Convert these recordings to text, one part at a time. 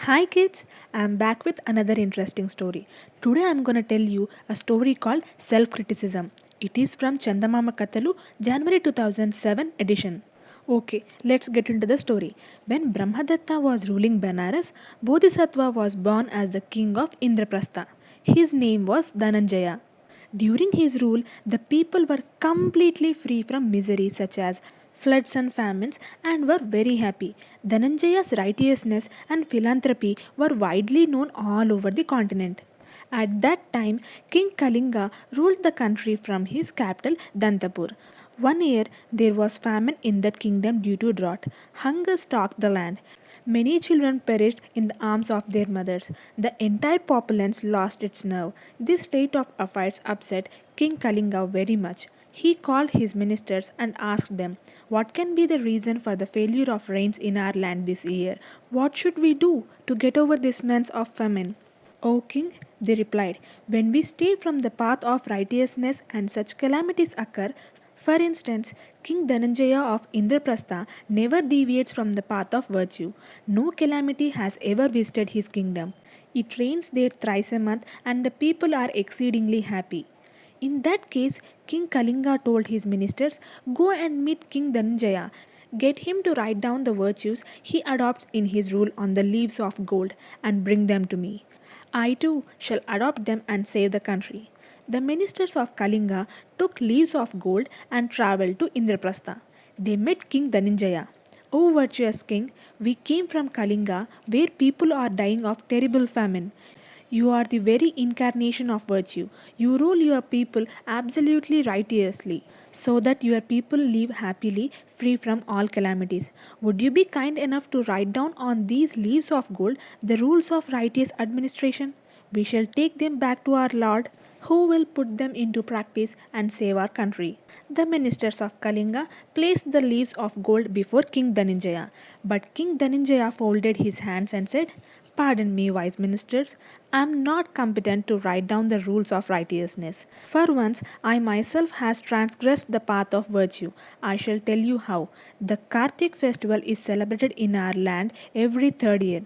Hi kids, I'm back with another interesting story. Today I'm going to tell you a story called Self Criticism. It is from Chandamama Katalu, January 2007 edition. Okay, let's get into the story. When Brahmadatta was ruling Benares, Bodhisattva was born as the king of Indraprastha. His name was Dhananjaya. During his rule, the people were completely free from misery such as floods and famines and were very happy. Dhananjaya's righteousness and philanthropy were widely known all over the continent. At that time, King Kalinga ruled the country from his capital Dantapur. One year there was famine in that kingdom due to drought. Hunger stalked the land. Many children perished in the arms of their mothers. The entire populace lost its nerve. This state of affairs upset King Kalinga very much. He called his ministers and asked them, "What can be the reason for the failure of rains in our land this year? What should we do to get over this months of famine?" "O king," they replied, "when we stray from the path of righteousness and such calamities occur, for instance, King Dhananjaya of Indraprastha never deviates from the path of virtue. No calamity has ever visited his kingdom. It rains there thrice a month and the people are exceedingly happy." In that case, King Kalinga told his ministers, "Go and meet King Dhananjaya. Get him to write down the virtues he adopts in his rule on the leaves of gold and bring them to me. I too shall adopt them and save the country." The ministers of Kalinga took leaves of gold and travelled to Indraprastha. They met King Dhananjaya. "O virtuous king, we came from Kalinga where people are dying of terrible famine. You are the very incarnation of virtue. You rule your people absolutely righteously, so that your people live happily, free from all calamities. Would you be kind enough to write down on these leaves of gold the rules of righteous administration? We shall take them back to our Lord, who will put them into practice and save our country." The ministers of Kalinga placed the leaves of gold before King Dhananjaya, but King Dhananjaya folded his hands and said, "Pardon me, wise ministers, I am not competent to write down the rules of righteousness. For once I myself has transgressed the path of virtue. I shall tell you how. The Kartik festival is celebrated in our land every third year.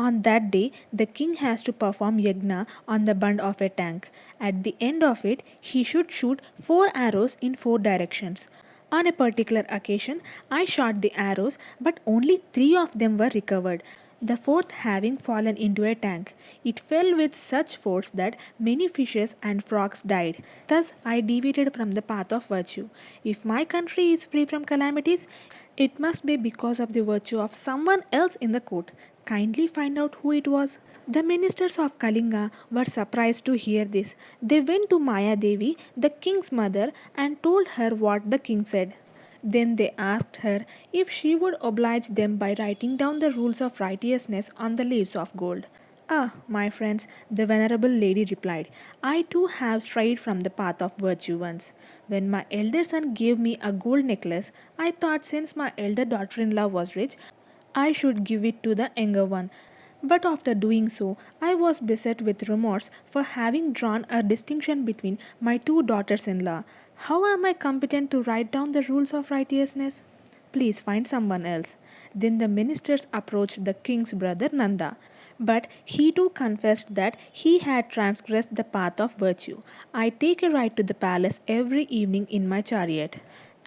On that day, the king has to perform yagna on the bund of a tank. At the end of it, he should shoot four arrows in four directions. On a particular occasion, I shot the arrows, but only three of them were recovered, the fourth having fallen into a tank. It fell with such force that many fishes and frogs died. Thus, I deviated from the path of virtue. If my country is free from calamities, it must be because of the virtue of someone else in the court. Kindly find out who it was." The ministers of Kalinga were surprised to hear this. They went to Maya Devi, the king's mother, and told her what the king said. Then they asked her if she would oblige them by writing down the rules of righteousness on the leaves of gold. "Ah, my friends," the venerable lady replied, "I too have strayed from the path of virtue once. When my elder son gave me a gold necklace, I thought since my elder daughter in law was rich, I should give it to the younger one. But after doing so, I was beset with remorse for having drawn a distinction between my two daughters in law. How am I competent to write down the rules of righteousness? Please find someone else." Then the ministers approached the king's brother Nanda. But he too confessed that he had transgressed the path of virtue. "I take a ride to the palace every evening in my chariot.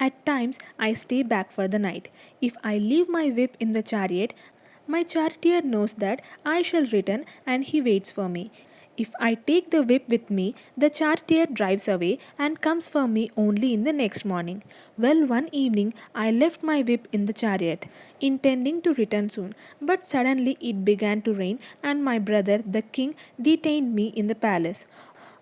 At times I stay back for the night. If I leave my whip in the chariot, my charioteer knows that I shall return and he waits for me. If I take the whip with me, the charioteer drives away and comes for me only in the next morning. Well, one evening I left my whip in the chariot, intending to return soon, but suddenly it began to rain and my brother, the king, detained me in the palace.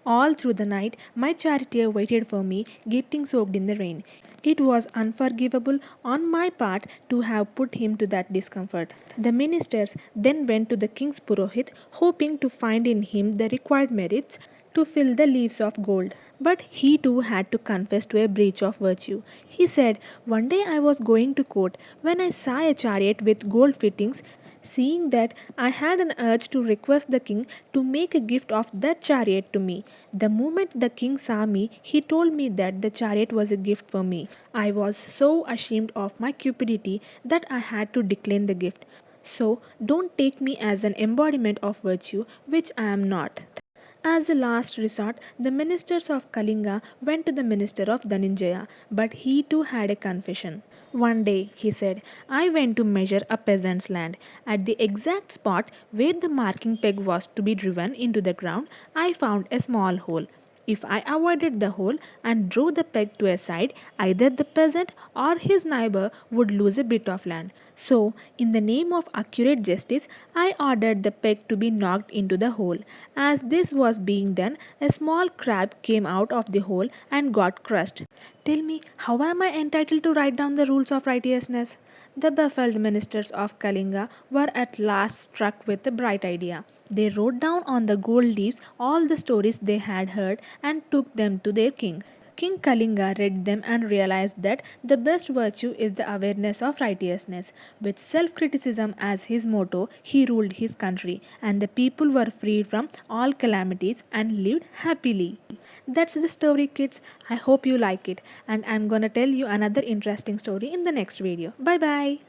All through the night, my charioteer waited for me, getting soaked in the rain. It was unforgivable on my part to have put him to that discomfort." The ministers then went to the king's Purohit, hoping to find in him the required merits to fill the leaves of gold. But he too had to confess to a breach of virtue. He said, "One day I was going to court when I saw a chariot with gold fittings. Seeing that, I had an urge to request the king to make a gift of that chariot to me. The moment the king saw me, he told me that the chariot was a gift for me. I was so ashamed of my cupidity that I had to decline the gift. So don't take me as an embodiment of virtue, which I am not. As a last resort, the ministers of Kalinga went to the minister of Dhananjaya, but he too had a confession. One day, he said, I went to measure a peasant's land. At the exact spot where the marking peg was to be driven into the ground, I found a small hole. If I avoided the hole and drew the peg to a side, either the peasant or his neighbor would lose a bit of land. So, in the name of accurate justice, I ordered the peg to be knocked into the hole. As this was being done, a small crab came out of the hole and got crushed. Tell me, how am I entitled to write down the rules of righteousness? The baffled ministers of Kalinga were at last struck with a bright idea. They wrote down on the gold leaves all the stories they had heard and took them to their king. King Kalinga read them and realized that the best virtue is the awareness of righteousness. With self criticism as his motto, he ruled his country, and the people were freed from all calamities and lived happily. That's the story, kids. I hope you like it, and I'm gonna tell you another interesting story in the next video. Bye bye.